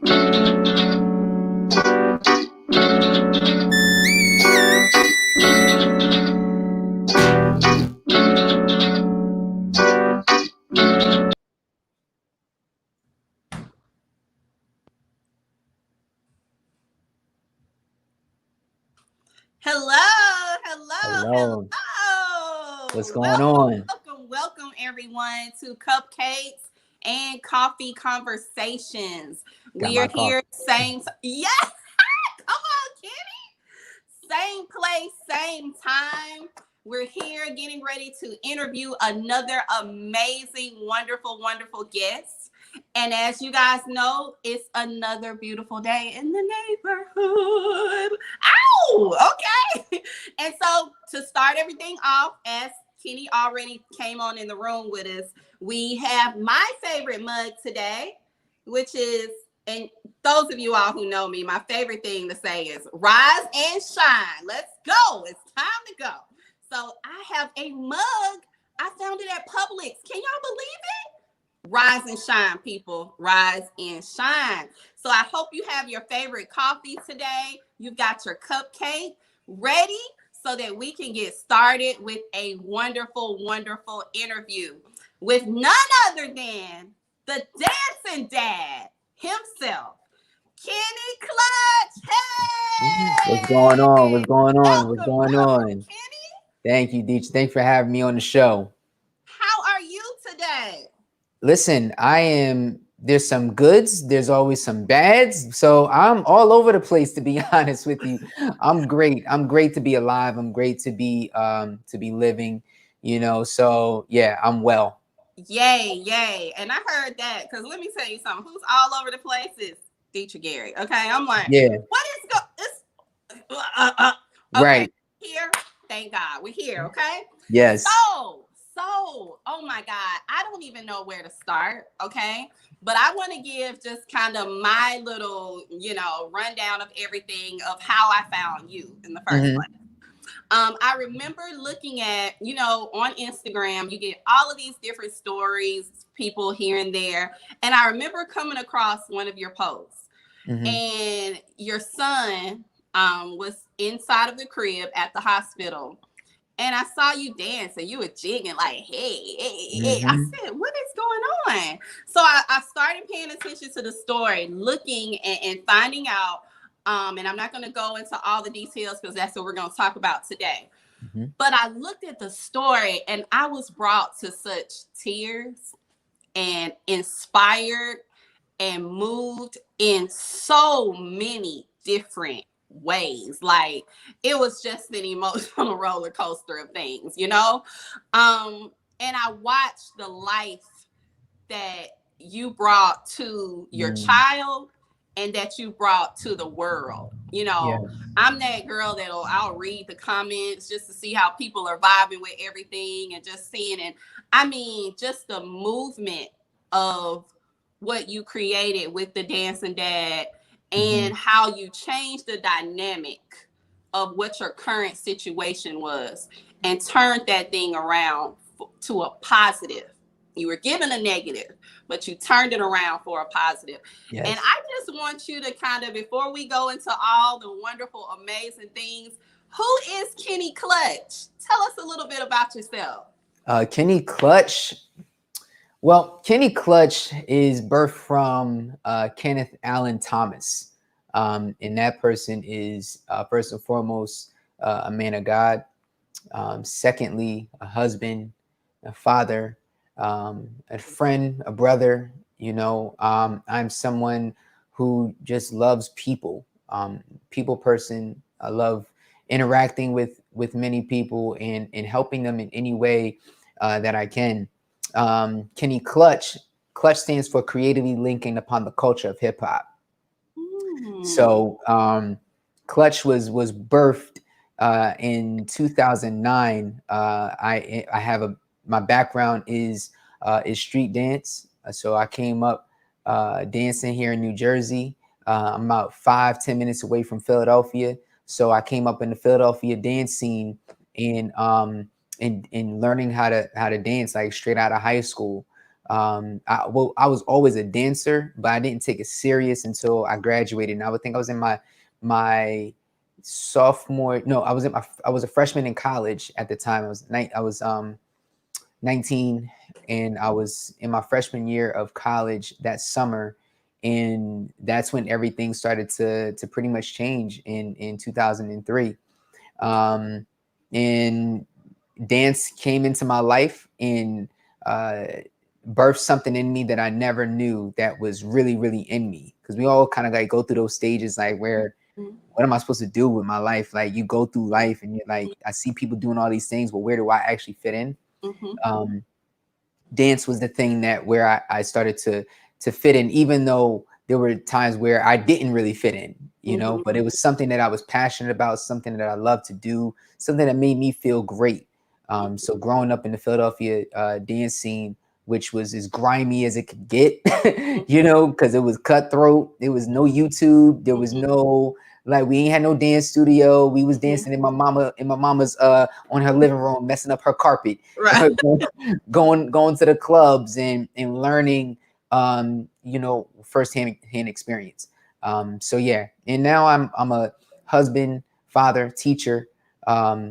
Hello. What's going on? Welcome, everyone, to CupCakes and Coffee Conversations. Got We my are here, coffee. yes, come on, Kenny. Same place, same time. We're here getting ready to interview another amazing, wonderful guest. And as you guys know, it's another beautiful day in the neighborhood. Ow! Okay. And so to start everything off, as Kenny already came on in the room with us, we have my favorite mug today, which is, and those of you all who know me, my favorite thing to say is rise and shine. Let's go. It's time to go. So I have a mug. I found it at Publix. Can y'all believe it? Rise and shine, people. Rise and shine. So I hope you have your favorite coffee today. You've got your cupcake ready so that we can get started with a wonderful interview with none other than the dancing dad himself, Kenny Clutch. What's going on? What's Hey! going on? What's Welcome, going on? Kenny. Thank you, Deech. Thanks for having me on the show. How are you today? Listen, there's some goods, there's always some bads. So I'm all over the place, to be honest with you. I'm great. I'm great to be alive. I'm great to be living, So yeah, I'm well. Yay. And I heard that because let me tell you something. Who's all over the place is Dietrich Gary. Okay. I'm like, Yeah. what is okay. Right. Here. Thank God. We're here. Okay. Yes. Oh my God. I don't even know where to start. Okay. But I want to give just kind of my little, rundown of everything of how I found you in the first place. I remember looking at, on Instagram, you get all of these different stories, people here and there. And I remember coming across one of your posts and your son was inside of the crib at the hospital. And I saw you dance and you were jigging like, hey. I said, what is going on? So I started paying attention to the story, looking and finding out. And I'm not going to go into all the details because that's what we're going to talk about today. But I looked at the story and I was brought to such tears and inspired and moved in so many different ways. Like it was just an emotional roller coaster of things, and I watched the life that you brought to your child and that you brought to the world. I'm that girl I'll read the comments just to see how people are vibing with everything and just seeing it. I mean, just the movement of what you created with the Dancing Dad and how you changed the dynamic of what your current situation was and turned that thing around to a positive. You were given a negative, but you turned it around for a positive. Yes. And I just want you to kind of, before we go into all the wonderful, amazing things, who is Kenny Clutch? Tell us a little bit about yourself. Kenny Clutch. Well, Kenny Clutch is birthed from Kenneth Allen Thomas. And that person is, first and foremost, a man of God. Secondly, a husband, a father, a friend, a brother. I'm someone who just loves people, people person. I love interacting with many people and helping them in any way that I can. Kenny Clutch stands for creatively linking upon the culture of hip hop. So Clutch was birthed in 2009. I have my background is street dance. So I came up dancing here in New Jersey. I'm about 5-10 minutes away from Philadelphia. So I came up in the Philadelphia dance scene and learning how to dance like straight out of high school. I was always a dancer, but I didn't take it serious until I graduated. And I would think I was in my sophomore. No, I was a freshman in college at the time. I was 19, and I was in my freshman year of college that summer, and that's when everything started to pretty much change in 2003. Um, and dance came into my life and uh, birthed something in me that I never knew that was really, really in me. Because we all kind of like go through those stages, like where what am I supposed to do with my life? Like you go through life and you're like, I see people doing all these things, but where do I actually fit in? Mm-hmm. Dance was the thing that where I started to fit in, even though there were times where I didn't really fit in, you know, Mm-hmm. but it was something that I was passionate about, something that I loved to do, something that made me feel great. So growing up in the Philadelphia dance scene, which was as grimy as it could get, you know, because it was cutthroat. There was no YouTube. There was no like we ain't had no dance studio. We was dancing in my mama's on her living room, messing up her carpet, Right. going to the clubs and learning you know, firsthand experience. So yeah, and now I'm a husband, father, teacher. I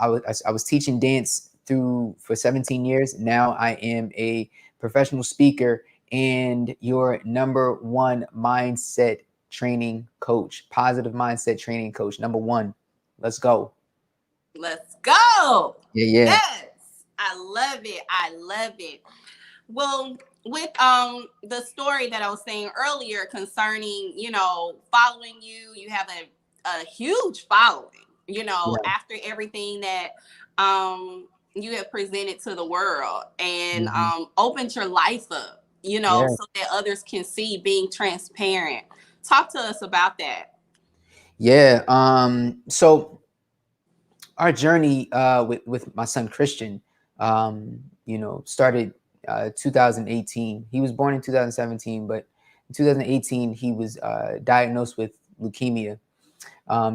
was teaching dance for 17 years. Now I am a professional speaker and your number one mindset training coach, positive mindset training coach. Number one. Let's go. Let's go. Yeah, yeah. Yes. I love it. I love it. Well, with the story that I was saying earlier concerning, you know, following you, you have a huge following, you know, Yeah. after everything that you have presented to the world and Mhm. opened your life up, you know, Yeah. so that others can see being transparent. Talk to us about that. Yeah. So our journey with my son Christian, you know, started 2018. He was born in 2017, but in 2018 he was diagnosed with leukemia.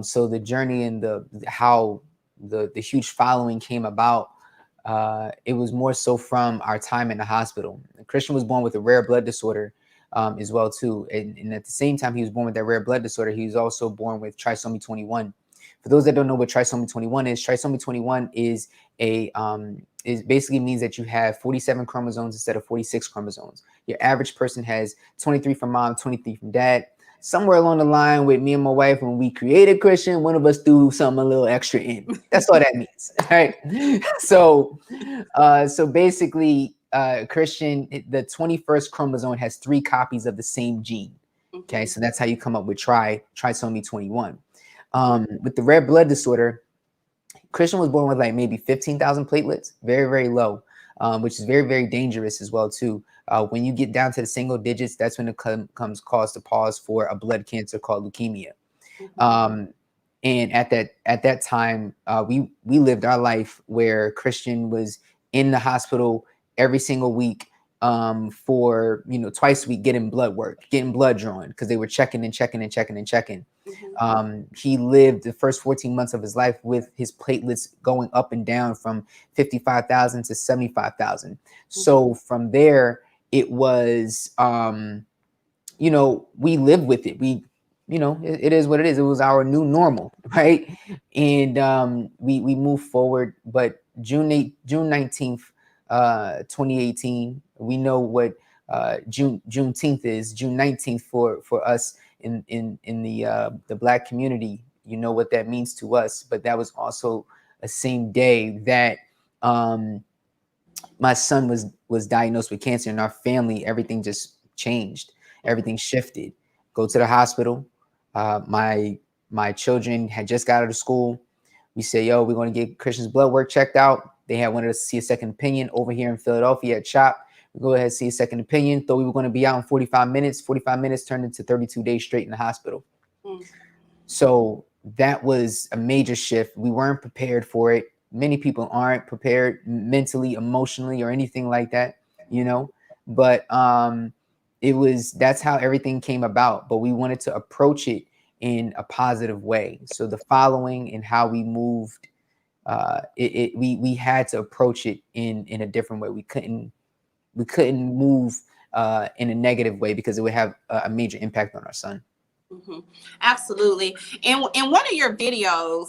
So the journey and the how the huge following came about, it was more so from our time in the hospital. Christian was born with a rare blood disorder as well too, and at the same time he was born with that rare blood disorder, he was also born with trisomy 21. For those that don't know what trisomy 21 is a is basically means that you have 47 chromosomes instead of 46 chromosomes. Your average person has 23 from mom, 23 from dad. Somewhere along the line with me and my wife, when we created Christian, one of us threw something a little extra in. That's all that means, right? So, so basically, Christian, the 21st chromosome has 3 copies of the same gene. Okay, Mm-hmm. so that's how you come up with trisomy 21. With the red blood disorder, Christian was born with like maybe 15,000 platelets, very, very low, which is very, very dangerous as well too. When you get down to the single digits, that's when it comes cause to pause for a blood cancer called leukemia. Mm-hmm. Um, and at that time, we lived our life where Christian was in the hospital every single week, for, you know, twice a week, getting blood work, getting blood drawn, because they were checking and checking and checking and checking. Mm-hmm. He lived the first 14 months of his life with his platelets going up and down from 55,000 to 75,000. So from there, it was, you know, we lived with it. You know, it is what it is. It was our new normal, right? And we moved forward. But June 19th, 2018, we know what Juneteenth is. June 19th for us in the Black community. You know what that means to us. But that was also a same day that my son was diagnosed with cancer. In our family, everything just changed. Everything shifted. Go to the hospital. My children had just got out of school. We say, yo, we're going to get Christian's blood work checked out. They had wanted us to see a second opinion over here in Philadelphia at CHOP. We go ahead and see a second opinion. Thought we were going to be out in 45 minutes. 45 minutes turned into 32 days straight in the hospital. Mm-hmm. So that was a major shift. We weren't prepared for it. Many people aren't prepared mentally, emotionally, or anything like that, you know. But that's how everything came about. But we wanted to approach it in a positive way. So the following and how we moved, we had to approach it in a different way. We couldn't we couldn't move in a negative way because it would have a major impact on our son. Absolutely. And in one of your videos,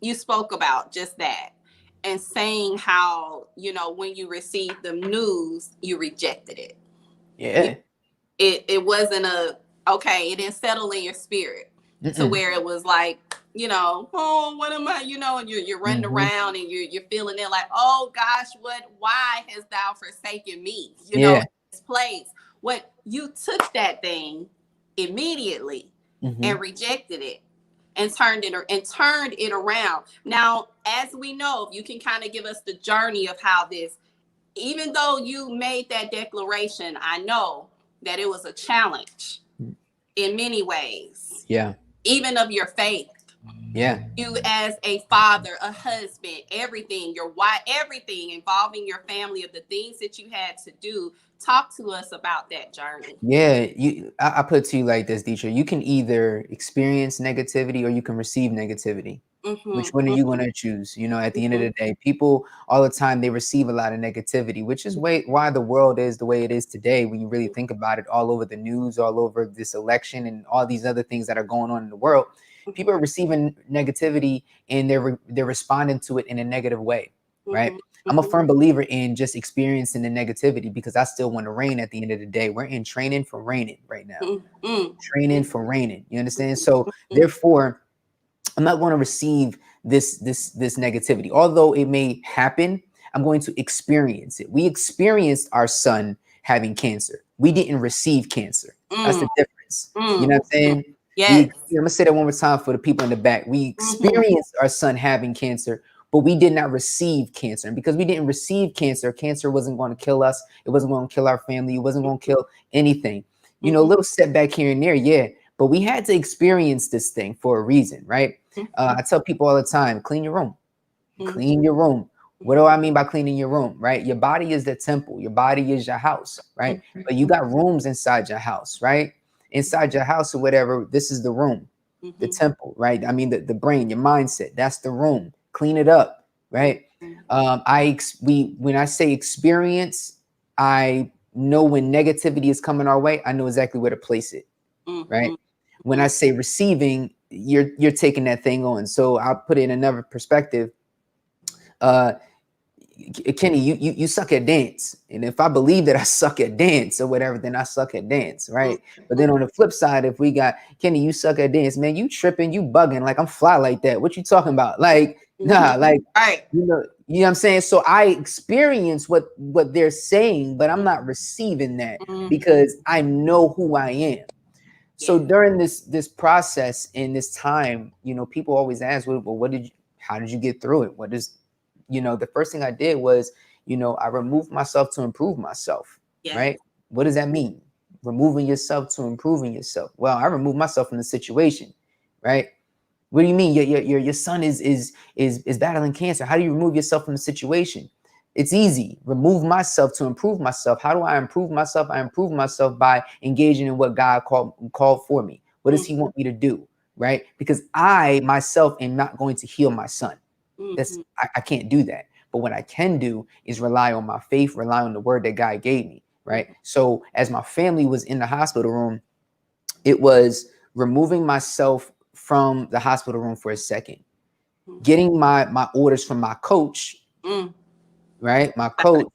you spoke about just that and saying how, when you received the news, you rejected it. Yeah. It wasn't it didn't settle in your spirit to where it was like, oh, what am I, and you're running around and you're feeling it like, oh gosh, why hast thou forsaken me, in this place? What you took that thing immediately and rejected it and turned it around. Now, as we know, you can kind of give us the journey of how this, even though you made that declaration, I know that it was a challenge in many ways. Yeah. Even of your faith. Yeah. You as a father, a husband, everything, your wife, everything involving your family, of the things that you had to do. Talk to us about that journey. Yeah, I put it to you like this, Deetra. You can either experience negativity or you can receive negativity. Which one are you going to choose? At the end of the day, people all the time, they receive a lot of negativity, which is why the world is the way it is today. When you really think about it, all over the news, all over this election and all these other things that are going on in the world, people are receiving negativity and they're responding to it in a negative way, right? I'm a firm believer in just experiencing the negativity because I still want to reign at the end of the day. We're in training for reigning right now. Training for reigning. You understand? So therefore, I'm not going to receive this negativity. Although it may happen, I'm going to experience it. We experienced our son having cancer. We didn't receive cancer. That's the difference. You know what I'm saying? Yes. I'm going to say that one more time for the people in the back. We experienced our son having cancer, but we did not receive cancer. And because we didn't receive cancer, cancer wasn't going to kill us. It wasn't going to kill our family. It wasn't going to kill anything. A little setback here and there, yeah. But we had to experience this thing for a reason, right? I tell people all the time, clean your room. Clean your room. What do I mean by cleaning your room, right? Your body is the temple. Your body is your house, right? But you got rooms inside your house, right? Inside your house or whatever, this is the room, the temple, right? I mean, the brain, your mindset, that's the room. Clean it up, right? When I say experience, I know when negativity is coming our way, I know exactly where to place it, right? When I say receiving, you're taking that thing on. So I'll put it in another perspective. Kenny, you suck at dance. And if I believe that I suck at dance or whatever, then I suck at dance, right? But then on the flip side, if we got Kenny, you suck at dance, man, you tripping, you bugging, like I'm fly like that. What you talking about? Like, nah, like, you know what I'm saying? So I experience what they're saying, but I'm not receiving that because I know who I am. So during this process in this time, people always ask, well, how did you get through it? What is, the first thing I did was, I removed myself to improve myself, right? What does that mean? Removing yourself to improving yourself. Well, I removed myself from the situation, right? What do you mean? Your son is battling cancer. How do you remove yourself from the situation? It's easy. Remove myself to improve myself. How do I improve myself? I improve myself by engaging in what God called for me. What does he want me to do? Right? Because I myself am not going to heal my son. I can't do that. But what I can do is rely on my faith, rely on the word that God gave me. Right. So as my family was in the hospital room, it was removing myself from the hospital room for a second, getting my orders from my coach. Right, my coach,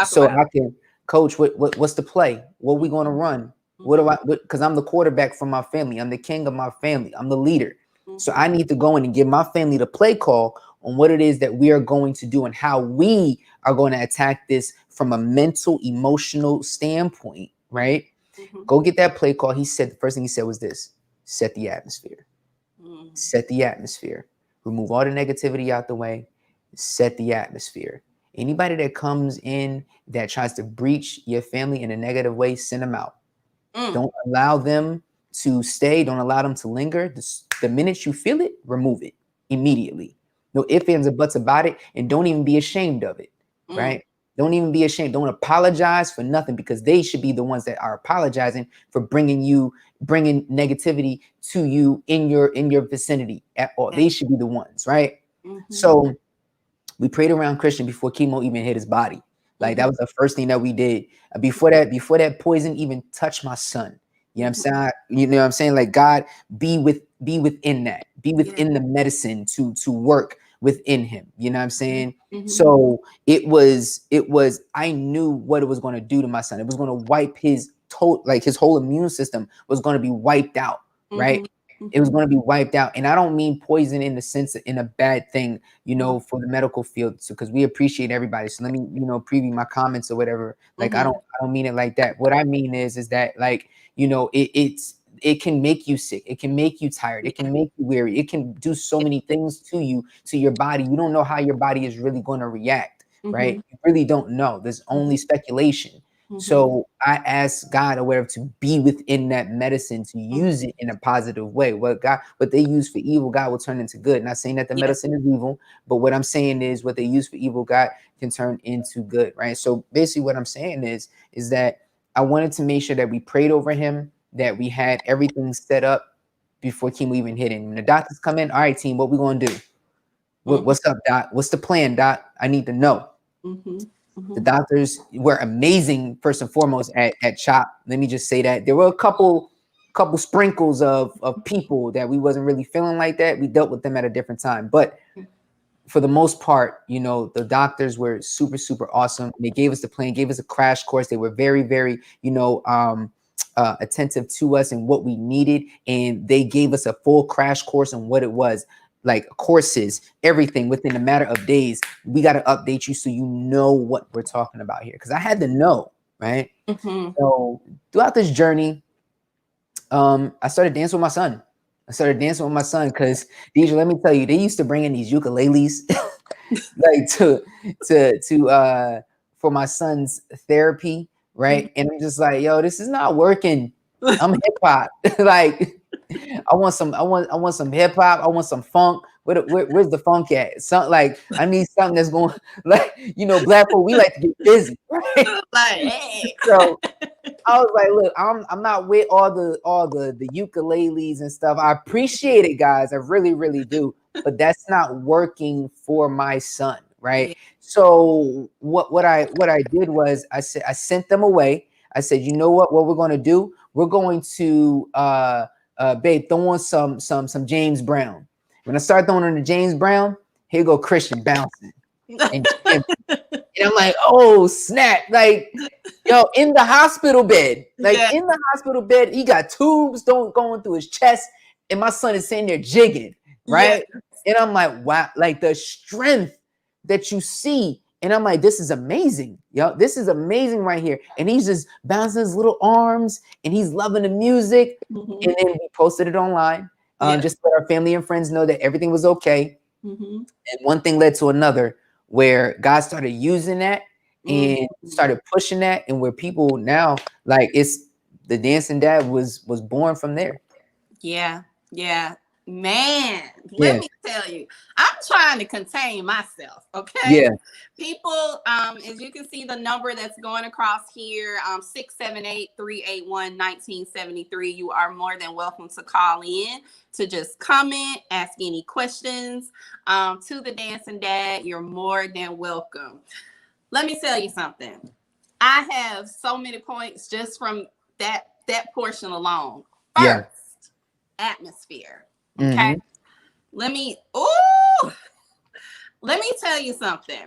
so I can coach. What's the play? What are we going to run? What do I? Because I'm the quarterback for my family. I'm the king of my family. I'm the leader. So I need to go in and give my family the play call on what it is that we are going to do and how we are going to attack this from a mental, emotional standpoint. Right? Go get that play call. He said the first thing he said was this: set the atmosphere. Set the atmosphere. Remove all the negativity out the way. Set the atmosphere. Anybody that comes in that tries to breach your family in a negative way, send them out. Don't allow them to stay. Don't allow them to linger. The minute you feel it, remove it immediately. No ifs, ands, or buts about it. And don't even be ashamed of it, right? Don't even be ashamed. Don't apologize for nothing because they should be the ones that are apologizing for bringing negativity to you in your vicinity at all. They should be the ones, right? So we prayed around Christian before chemo even hit his body. Like that was the first thing that we did. Before that poison even touched my son. You know what I'm saying? You know what I'm saying? Like God, be within that, be within the medicine to work within him. You know what I'm saying? So it was, I knew what it was going to do to my son. It was going to wipe his his whole immune system was going to be wiped out, right? It was going to be wiped out. And I don't mean poison in the sense in a bad thing, you know, for the medical field. So, because we appreciate everybody. So let me, you know, preview my comments or whatever. Like, I don't mean it like that. What I mean is that, like, you know, it can make you sick. It can make you tired. It can make you weary. It can do so many things to you, to your body. You don't know how your body is really going to react, right? You really don't know. There's only speculation. So I asked God or whatever to be within that medicine, to use it in a positive way. What they use for evil, God will turn into good. Not saying that the medicine is evil, but what I'm saying is what they use for evil, God can turn into good, right? So basically what I'm saying is that I wanted to make sure that we prayed over him, that we had everything set up before chemo even hit him. When the doctors come in, all right, team, what we gonna do? What's up, doc? What's the plan, doc? I need to know. The doctors were amazing, first and foremost, at CHOP. Let me just say that. There were a couple sprinkles of people that we wasn't really feeling like that. We dealt with them at a different time. But for the most part, you know, the doctors were super, super awesome. They gave us the plan, gave us a crash course. They were very, very, you know, attentive to us and what we needed. And they gave us a full crash course on what it was. Like courses, everything within a matter of days. We got to update you so you know what we're talking about here. Because I had to know, right? So throughout this journey, I started dancing with my son. Because Deidre, let me tell you, they used to bring in these ukuleles like for my son's therapy, right? And I'm just like, yo, this is not working. I'm hip hop. Like I want some hip hop. I want some funk. Where's the funk at? Something like I need something that's going, like, you know, Black folk, we like to get busy, right? Like, hey. So I was like, look, I'm not with all the ukuleles and stuff. I appreciate it, guys. I really, really do. But that's not working for my son, right? So what I did was I sent them away. I said, you know what we're going to do? We're going to babe, throw on some James Brown. When I start throwing on the James Brown, here go Christian bouncing. And I'm like, oh snap! Like, yo, in the hospital bed, he got tubes going through his chest, and my son is sitting there jigging, right? And I'm like, wow, like the strength that you see. And I'm like, this is amazing. Yo, this is amazing right here. And he's just bouncing his little arms and he's loving the music. And then we posted it online, just to let our family and friends know that everything was okay. And one thing led to another, where God started using that and started pushing that, and where people now, like, it's the Dancing Dad was born from there. Yeah. Man, let me tell you, I'm trying to contain myself, okay? Yeah. People, as you can see, the number that's going across here, 678-381-1973. You are more than welcome to call in, to just comment, ask any questions to the Dancing Dad. You're more than welcome. Let me tell you something. I have so many points just from that portion alone. First, atmosphere. Okay. Let me tell you something.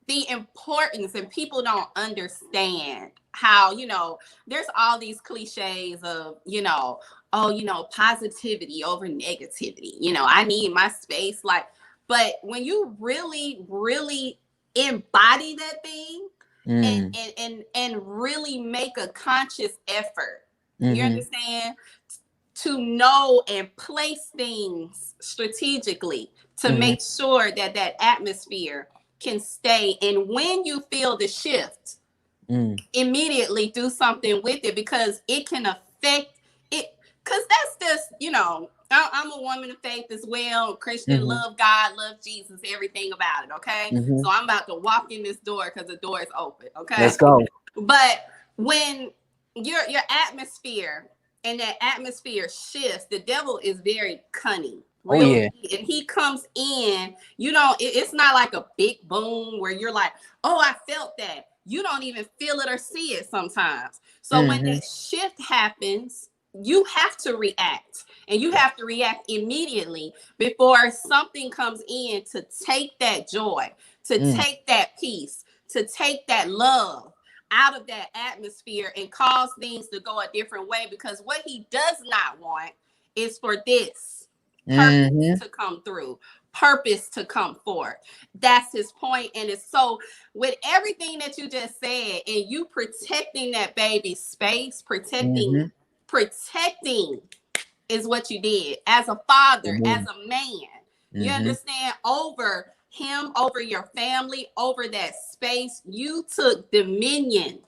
The importance, and people don't understand how, you know, there's all these cliches of, you know, positivity over negativity. You know, I need my space. Like, but when you really, really embody that thing and really make a conscious effort, you understand? To know and place things strategically to make sure that atmosphere can stay. And when you feel the shift, immediately do something with it, because it can affect it. Because that's just, you know, I'm a woman of faith as well. Christian, love God, love Jesus, everything about it. Okay. So I'm about to walk in this door because the door is open. Okay. Let's go. But when your atmosphere, and that atmosphere shifts, the devil is very cunning. Really. And he comes in, you know, it's not like a big boom where you're like, oh, I felt that. you don't even feel it or see it sometimes. So when Mm-hmm. that shift happens, you have to react, and you have to react immediately before something comes in to take that joy, to Mm. take that peace, to take that love out of that atmosphere and cause things to go a different way. Because what he does not want is for this purpose Mm-hmm. to come through, purpose to come forth. That's his point. And it's so, with everything that you just said, and you protecting that baby's space, Mm-hmm. protecting is what you did as a father, as Amen. a man. You Mm-hmm. understand? Over him, over your family, over that space, you took dominion.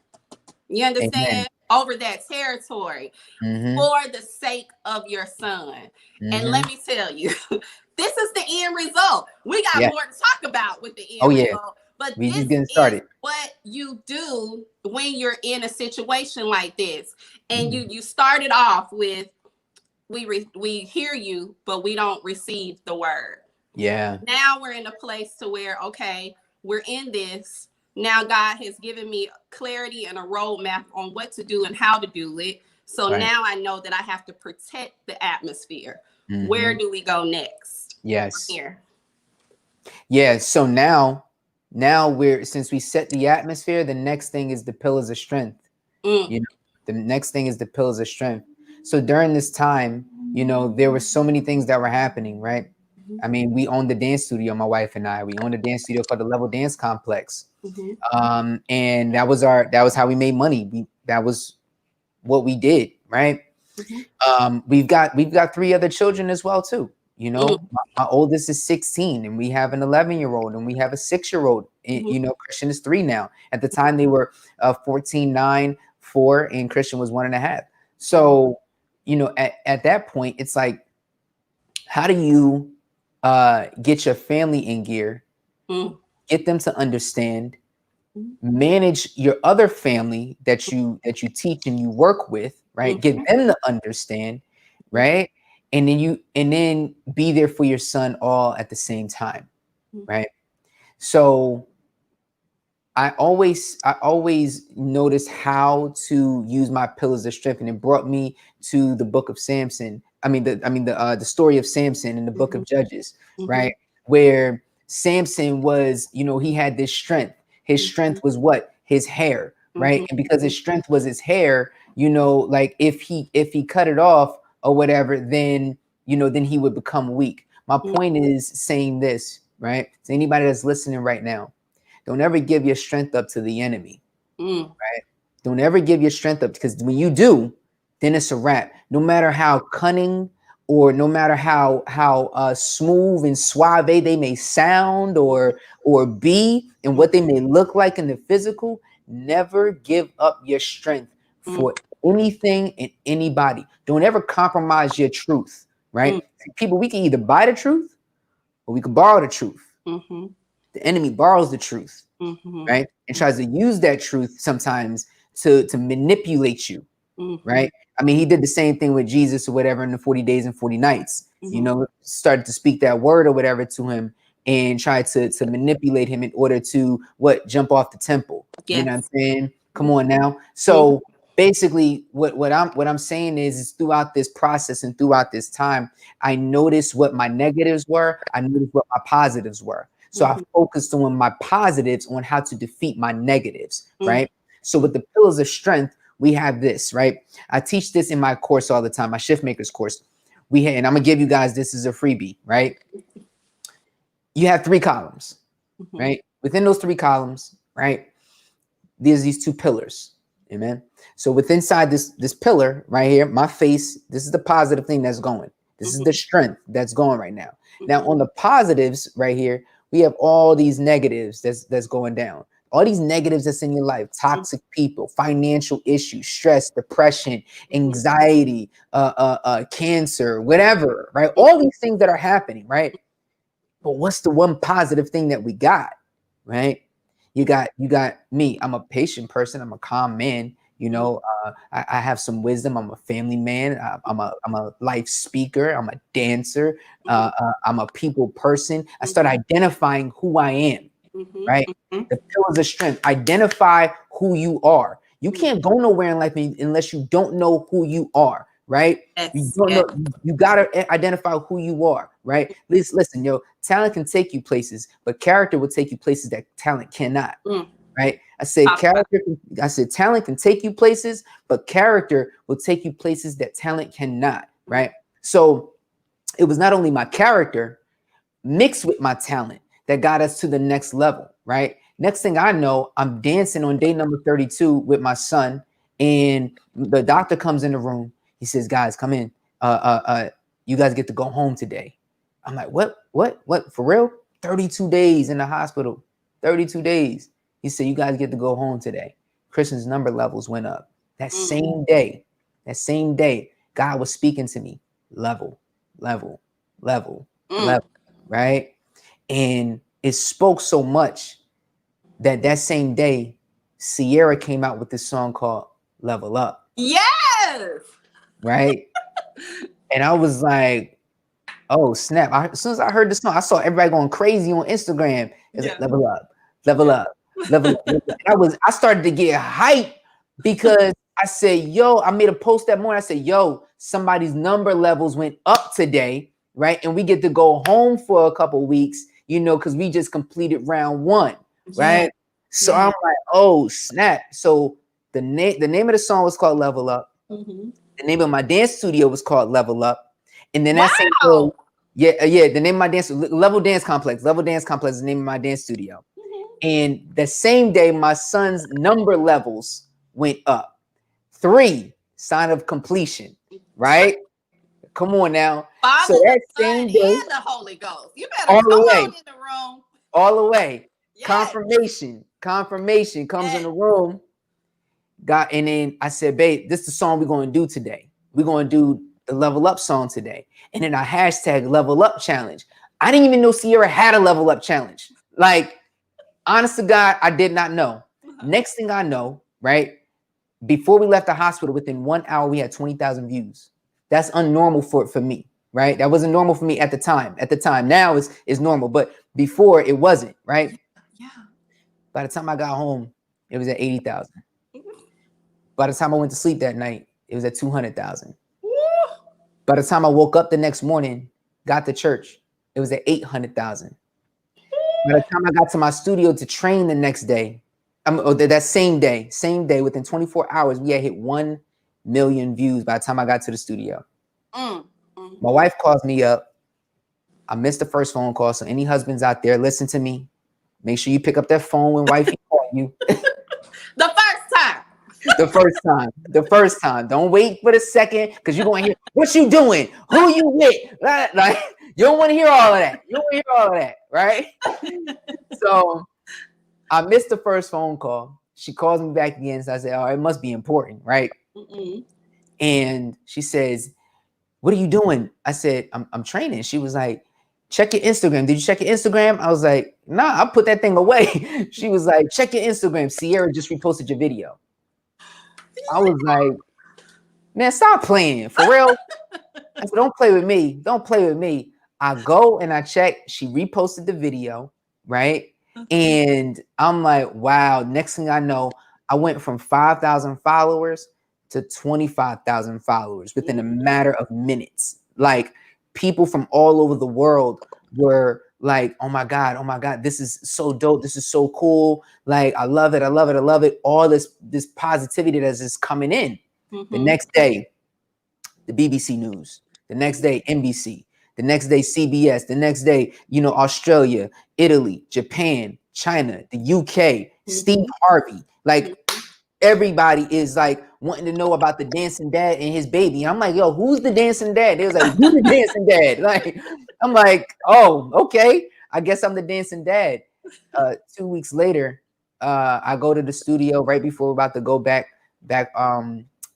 You Amen. understand? Over that territory Mm-hmm. for the sake of your son. And Mm-hmm. let me tell you, this is the end result. We got Yeah. more to talk about with the Oh end yeah. result, but We this just getting is started. what you do when you're in a situation like this. And Mm-hmm. you started off with, we hear you, but we don't receive the word. Yeah. Now we're in a place to where, okay, we're in this. Now God has given me clarity and a roadmap on what to do and how to do it. So Right. now I know that I have to protect the atmosphere. Where Mm-hmm. do we go next? From Yes. here. Yeah. So now we're since we set the atmosphere, the next thing is the pillars of strength. Mm, You know, the next thing is the pillars of strength. So during this time, there were so many things that were happening, right? I mean, we owned the dance studio, my wife and I. We owned a dance studio called the Level Dance Complex. mm-hmm, And that was how we made money. That was what we did, right? mm-hmm, We've got three other children as well too. mm, My oldest is 16, and we have an 11-year-old, and we have a 6-year-old. mm-hmm, Christian is 3 now. At the time, they were 14, 9, 4, and Christian was 1.5. So, at that point, it's like, how do you get your family in gear, mm, get them to understand, mm, manage your other family that you teach and you work with, right? Get mm, them to understand, right? And then be there for your son all at the same time, mm, right? So I always noticed how to use my pillars of strength, and it brought me to the book of Samson. The story of Samson in the book mm-hmm, of Judges, mm-hmm, right? Where Samson was, he had this strength. His mm-hmm, strength was what? His hair, right? mm-hmm, And because his strength was his hair, like if he cut it off or whatever, then he would become weak. My point is saying this, right? To anybody that's listening right now, don't ever give your strength up to the enemy. mm, Don't ever give your strength up, because when you do, then it's a wrap. No matter how cunning or no matter how smooth and suave they may sound or be, and what they may look like in the physical, never give up your strength mm, for anything and anybody. Don't ever compromise your truth, mm, right? People, we can either buy the truth or we can borrow the truth. mm-hmm, The enemy borrows the truth, mm-hmm, right? And tries to use that truth sometimes to manipulate you, mm-hmm, right? I mean, he did the same thing with Jesus or whatever in the 40 days and 40 nights, mm-hmm. started to speak that word or whatever to him and tried to manipulate him in order to jump off the temple. You know what I'm Yes. saying? Come on now. Mm-hmm, So basically what I'm saying is throughout this process and throughout this time, I noticed what my negatives were. I noticed what my positives were. So I mm-hmm, focused on my positives, on how to defeat my negatives, mm-hmm, right? So with the pillars of strength, we have this, right? I teach this in my course all the time, my shift makers course. And I'm gonna give you guys this as a freebie, right? You have 3 columns, mm-hmm, right? Within those 3 columns, right? There's these 2 pillars. Amen. So within inside this pillar right here, my face, this is the positive thing that's going. This is mm-hmm, the strength that's going right now. Now mm-hmm, on the positives right here, we have all these negatives that's going down. All these negatives that's in your life: toxic people, financial issues, stress, depression, mm-hmm, anxiety, cancer, whatever, right? All these things that are happening, right? But what's the one positive thing that we got, right? You got me. I'm a patient person. I'm a calm man. I have some wisdom. I'm a family man. I'm a life speaker. I'm a dancer. I'm a people person. I start identifying who I am. right? The pillars of strength. Identify who you are. You can't go nowhere in life unless you don't know who you are, right? You don't know. You gotta identify who you are, right? Listen, yo, talent can take you places, but character will take you places that talent cannot. Right? I said talent can take you places, but character will take you places that talent cannot, right? So it was not only my character mixed with my talent that got us to the next level, right? Next thing I know, I'm dancing on day number 32 with my son, and the doctor comes in the room. He says, "Guys, come in. You guys get to go home today." I'm like, "What? For real? 32 days in the hospital. 32 days." He said, "You guys get to go home today." Christian's number levels went up. That same day, God was speaking to me. Level, right? And it spoke so much that same day, Sierra came out with this song called Level Up. Yes. Right? And I was like, oh, snap. As soon as I heard the song, I saw everybody going crazy on Instagram. It's like, level up. I started to get hyped because I said, yo, I made a post that morning. I said, yo, somebody's number levels went up today, right? And we get to go home for a couple weeks, because we just completed round 1, right? So I'm like, oh, snap. So the name of the song was called Level Up. The name of my dance studio was called Level Up. And then that same day, the name of my dance, Level Dance Complex is the name of my dance studio. And the same day, my son's number levels went up. 3, sign of completion, right? Come on now. Father, so that the same Son, day, and the Holy Ghost. You better all come the way, on in the room. All the way. Yes. Confirmation comes in the room. And then I said, babe, this is the song we're going to do today. We're going to do the Level Up song today. And then I hashtag Level Up challenge. I didn't even know Sierra had a Level Up challenge. Like, honest to God, I did not know. Next thing I know, right, before we left the hospital, within 1 hour, we had 20,000 views. That's unnormal for me, right? That wasn't normal for me at the time. Now it's normal, but before it wasn't, right? Yeah. By the time I got home, it was at 80,000. By the time I went to sleep that night, it was at 200,000. By the time I woke up the next morning, got to church, it was at 800,000. By the time I got to my studio to train the next day, that same day, within 24 hours, we had hit 1 million views by the time I got to the studio. My wife calls me up. I missed the first phone call. So any husbands out there, listen to me. Make sure you pick up that phone when wifey calls you. The first time. Don't wait for the second, because you're going to hear, what you doing? Who you with? Like, you don't want to hear all of that. Right? So I missed the first phone call. She calls me back again. So I said, oh, it must be important, right? And she says, what are you doing? I said, I'm training. She was like, check your Instagram. Did you check your Instagram? I was like, nah, I put that thing away. She was like, check your Instagram. Sierra just reposted your video. I was like, man, stop playing. For real? I said, don't play with me. I go and I check. She reposted the video, right? And I'm like, wow. Next thing I know, I went from 5,000 followers to 25,000 followers within a matter of minutes. Like, people from all over the world were like, oh my God, this is so dope. This is so cool. Like, I love it. All this positivity that's just coming in. The next day, the BBC News. The next day, NBC. The next day, CBS. The next day, Australia, Italy, Japan, China, the UK, Steve Harvey. Like, everybody is like wanting to know about the dancing dad and his baby. I'm like, yo, who's the dancing dad? They was like, who's the dancing dad? Like, I'm like, oh, okay. I guess I'm the dancing dad. 2 weeks later, I go to the studio right before we're about to go back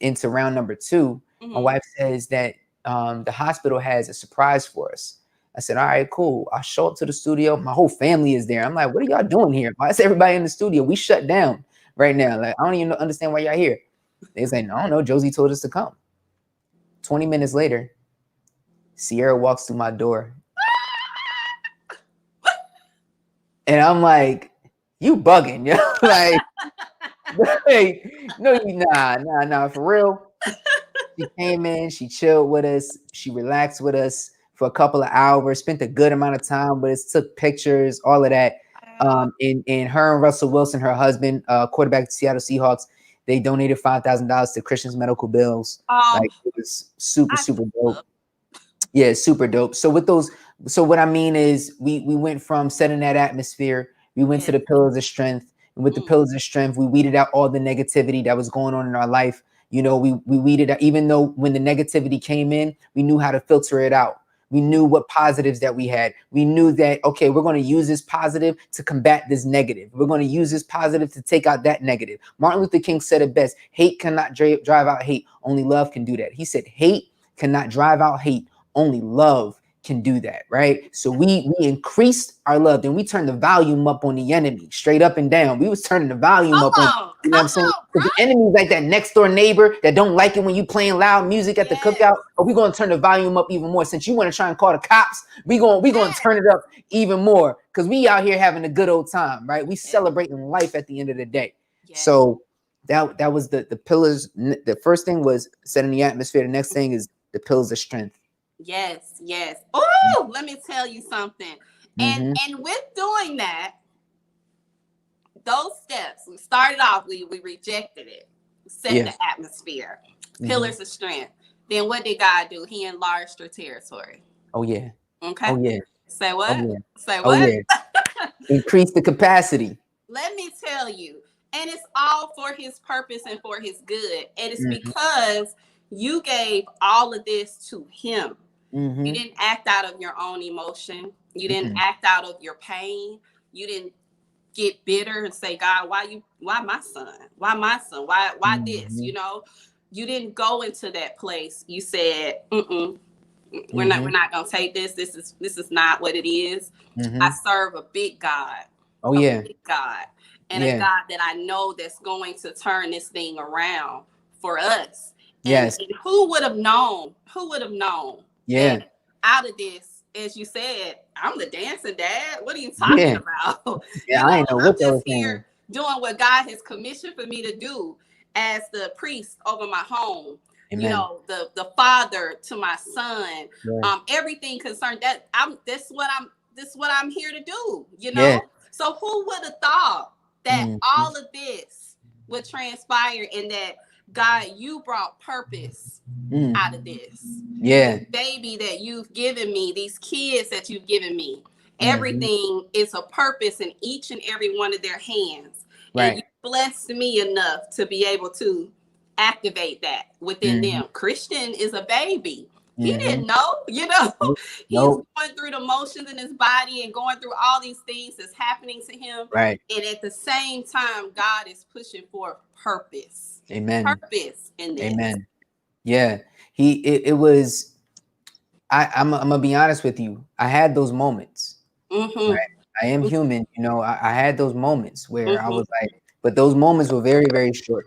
into round number 2. My wife says that the hospital has a surprise for us. I said, all right, cool. I show up to the studio. My whole family is there. I'm like, what are y'all doing here? Why is everybody in the studio? We shut down right now. Like, I don't even understand why y'all here. They say, no, I don't know. Josie told us to come. 20 minutes later, Sierra walks through my door. And I'm like, you bugging, yo. Like, no, nah, for real. She came in, she chilled with us, she relaxed with us for a couple of hours, spent a good amount of time with us, took pictures, all of that. And her and Russell Wilson, her husband, quarterback of the Seattle Seahawks, they donated $5,000 to Christian's medical bills. Like, it was super, super dope. Yeah, super dope. So what I mean is we went from setting that atmosphere, we went to the pillars of strength. And with the pillars of strength, we weeded out all the negativity that was going on in our life. You know, we weeded out, even though when the negativity came in, we knew how to filter it out. We knew what positives that we had. We knew that, okay, we're going to use this positive to combat this negative. We're going to use this positive to take out that negative. Martin Luther King said it best: hate cannot drive out hate. Only love can do that. He said, hate cannot drive out hate. Only love can do that, right? So we increased our love, then we turned the volume up on the enemy, straight up and down. We was turning the volume up on, you know what I'm saying? The enemy like that next door neighbor that don't like it when you playing loud music at the cookout. But we're gonna turn the volume up even more. Since you want to try and call the cops, we gonna turn it up even more, because we out here having a good old time, right? We celebrating life at the end of the day. So that was the pillars. The first thing was setting the atmosphere. The next thing is the pillars of strength. Yes. Oh, let me tell you something. And with doing that, those steps, we started off, we rejected it, set the atmosphere, pillars of strength. Then what did God do? He enlarged your territory. Oh yeah. Okay. Oh yeah. Say what? Oh, yeah. Say what? Oh, yeah. Increase the capacity. Let me tell you, and it's all for his purpose and for his good. And it's because you gave all of this to him. You didn't act out of your own emotion. You didn't act out of your pain. You didn't get bitter and say, God, why my son? Why my son? Why this? You know, you didn't go into that place. You said, we're not gonna take this. This is not what it is. I serve a big God. Oh yeah. Big God. And a God that I know that's going to turn this thing around for us. And who would have known? Yeah. Out of this, as you said, I'm the dancing dad. What are you talking about? Yeah, I ain't know what I'm just here doing what God has commissioned for me to do as the priest over my home. Amen. You know, the father to my son. Everything concerned that this is what I'm here to do. You know, so who would have thought that all of this would transpire, and that God, you brought purpose out of this. This baby that you've given me, these kids that you've given me, everything is a purpose in each and every one of their hands. And you blessed me enough to be able to activate that within them. Christian is a baby. He didn't know, you know, he's going through the motions in his body and going through all these things that's happening to him. And at the same time, God is pushing for purpose. Amen. Purpose in this. Amen. Yeah. It was, I'm gonna be honest with you. I had those moments. Right? I am human, you know. I had those moments where I was like, but those moments were very, very short.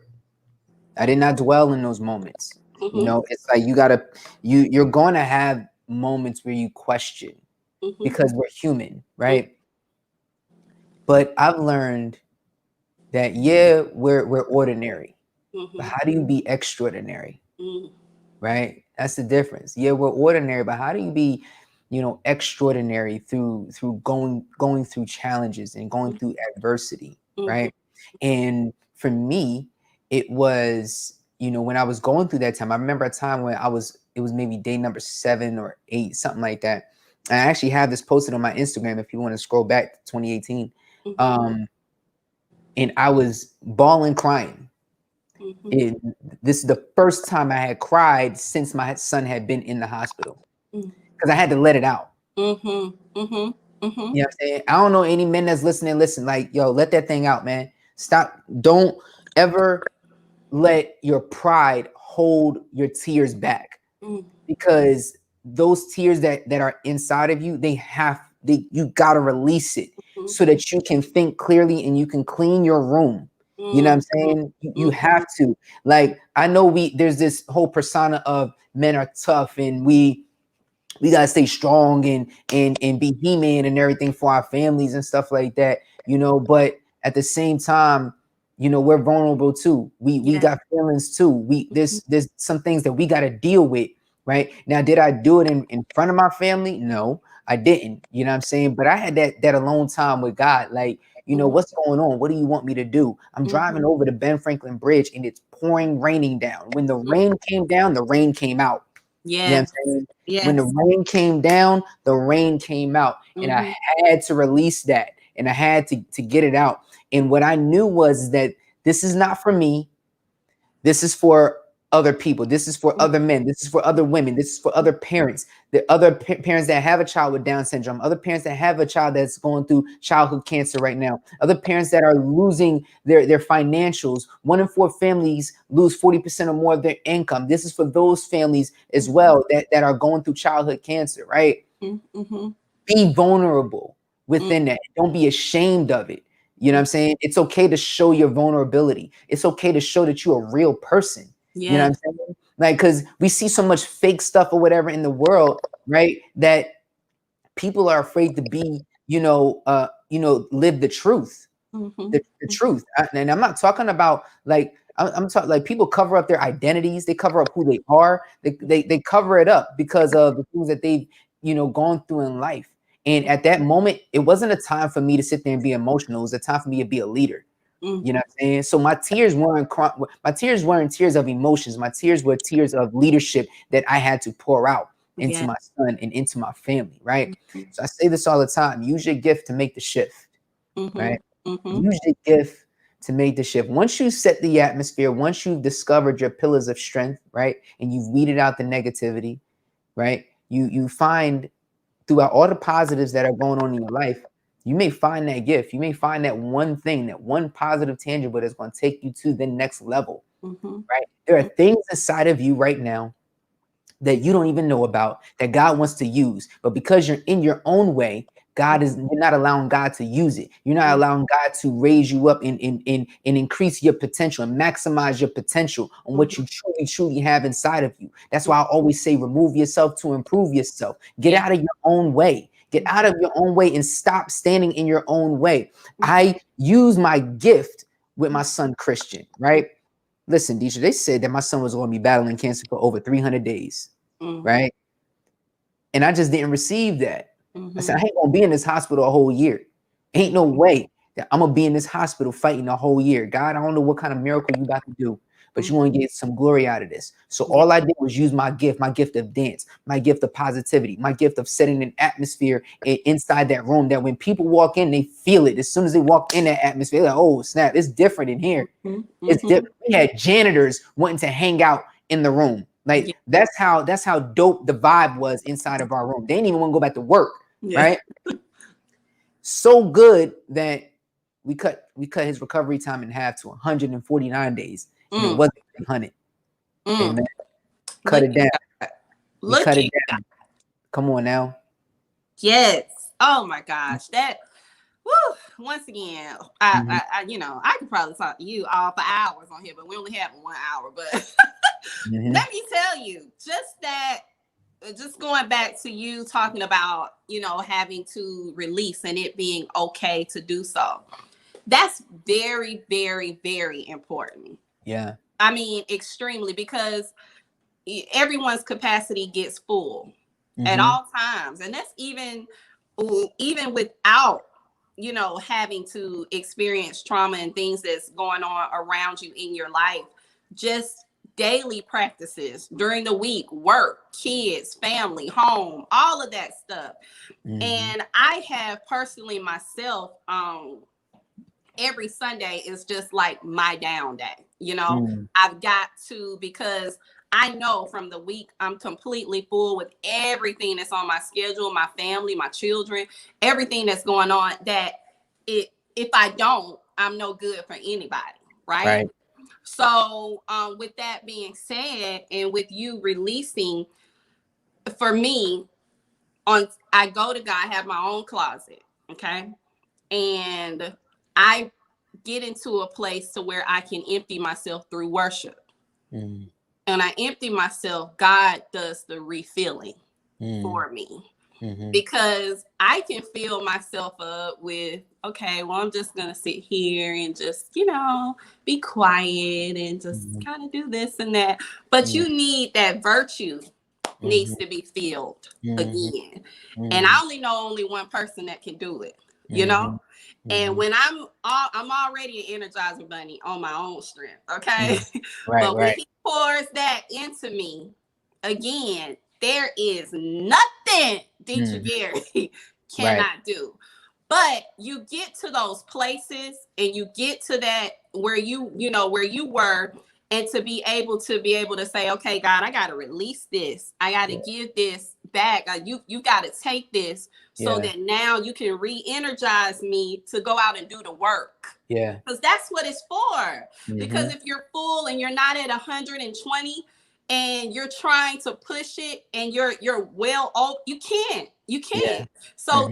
I did not dwell in those moments. You know, it's like you're going to have moments where you question, because we're human, right? But I've learned that we're ordinary. But how do you be extraordinary? Right? That's the difference. Yeah, we're ordinary, but how do you be, you know, extraordinary through going through challenges and going through adversity, right? And for me, it was, you know, when I was going through that time, I remember a time when it was maybe day number 7 or 8, something like that. And I actually have this posted on my Instagram if you want to scroll back to 2018. And I was bawling, crying. This is the first time I had cried since my son had been in the hospital, because I had to let it out. You know what I'm saying? I don't know any men that's listening. Listen, like, yo, let that thing out, man. Stop. Don't ever let your pride hold your tears back, because those tears that are inside of you, you gotta release it so that you can think clearly and you can clean your room. You know what I'm saying? You have to. Like, I know there's this whole persona of men are tough and we we gotta stay strong and be He-Man and everything for our families and stuff like that, but at the same time, we're vulnerable too. We got feelings too. There's some things that we gotta deal with right now. Did I do it in front of my family? No, I didn't. You know what I'm saying? But I had that alone time with God. Like, what's going on? What do you want me to do? I'm driving over the Ben Franklin Bridge and it's raining down. When the rain came down, the rain came out. Yeah. You know what I'm saying? Yes. When the rain came down, the rain came out. And I had to release that. And I had to get it out. And what I knew was that this is not for me. This is for other people. This is for other men. This is for other women. This is for other parents. The other parents that have a child with Down syndrome, other parents that have a child that's going through childhood cancer right now, other parents that are losing their financials. 1 in 4 families lose 40% or more of their income. This is for those families as well that are going through childhood cancer, right? Be vulnerable within that. Don't be ashamed of it. You know what I'm saying? It's okay to show your vulnerability. It's okay to show that you're a real person. You know what I'm saying? Like, because we see so much fake stuff or whatever in the world, right? That people are afraid to be, live the truth, the truth. And I'm not talking about like, I'm talking like people cover up their identities. They cover up who they are. They cover it up because of the things that they've, gone through in life. And at that moment, it wasn't a time for me to sit there and be emotional. It was a time for me to be a leader. You know what I'm saying? So my tears weren't tears of emotions. My tears were tears of leadership that I had to pour out into my son and into my family, right? So I say this all the time. Use your gift to make the shift, right? Use your gift to make the shift. Once you set the atmosphere, once you've discovered your pillars of strength, right? And you've weeded out the negativity, right? You find throughout all the positives that are going on in your life, you may find that gift. You may find that one thing, that one positive tangible that's going to take you to the next level, right? There are things inside of you right now that you don't even know about that God wants to use. But because you're in your own way, you're not allowing God to use it. You're not allowing God to raise you up and increase your potential and maximize your potential on what you truly have inside of you. That's why I always say, remove yourself to improve yourself. Get out of your own way. Get out of your own way and stop standing in your own way. I use my gift with my son, Christian, right? Listen, Deisha, they said that my son was going to be battling cancer for over 300 days, right? And I just didn't receive that. I said, I ain't going to be in this hospital a whole year. Ain't no way that I'm going to be in this hospital fighting a whole year. God, I don't know what kind of miracle you about to do, but you want to get some glory out of this. So all I did was use my gift of dance, my gift of positivity, my gift of setting an atmosphere inside that room that when people walk in, they feel it. As soon as they walk in that atmosphere, like, oh, snap, it's different in here. It's different. We had janitors wanting to hang out in the room. Like that's how dope the vibe was inside of our room. They didn't even want to go back to work, right? So good that we cut his recovery time in half to 149 days. And it wasn't 300. Amen. Cut it down. Cut it down. Come on now. Yes. Oh my gosh. That. Woo. Once again, I could probably talk to you all for hours on here, but we only have 1 hour. But let me tell you, just going back to you talking about, having to release and it being okay to do so. That's very, very, very important. Yeah. I mean, extremely, because everyone's capacity gets full at all times. And that's even without, having to experience trauma and things that's going on around you in your life. Just daily practices during the week, work, kids, family, home, all of that stuff. And I have personally myself, every Sunday is just like my down day. I've got to, because I know from the week I'm completely full with everything that's on my schedule, my family, my children, everything that's going on, that if I don't, I'm no good for anybody. Right. So with that being said, and with you releasing, for me, I go to God, I have my own closet. Okay. And I get into a place to where I can empty myself through worship. And I empty myself, God does the refilling. for me. Mm-hmm. Because I can fill myself up with, okay, well, I'm just going to sit here and just, be quiet and just kind of do this and that. But you need that virtue needs to be filled again. And I only one person that can do it, And when I'm already an Energizer Bunny on my own strength, okay? But when he pours that into me, again, there is nothing Dietrich Gary cannot do. But you get to those places and you get to that where where you were, and to be able to say, okay, God, I got to release this. I got to give this back. You got to take this so that now you can re-energize me to go out and do the work. Yeah. Because that's what it's for. Because if you're full and you're not at 120 and you're trying to push it and you're you can't. Yeah. So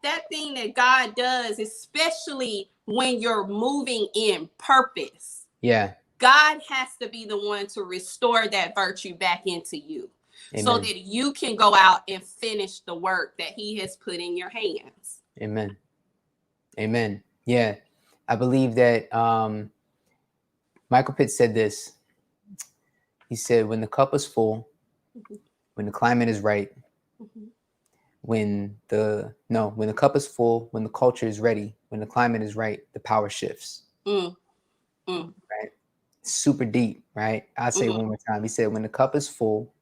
that thing that God does, especially when you're moving in purpose. Yeah. God has to be the one to restore that virtue back into you. Amen. So that you can go out and finish the work that he has put in your hands. Amen. Amen. Yeah. I believe that Michael Pitt said this. He said, when the cup is full, when the climate is right, when the cup is full, when the culture is ready, when the climate is right, the power shifts. Right? Super deep, right? I'll say it one more time. He said, when the cup is full,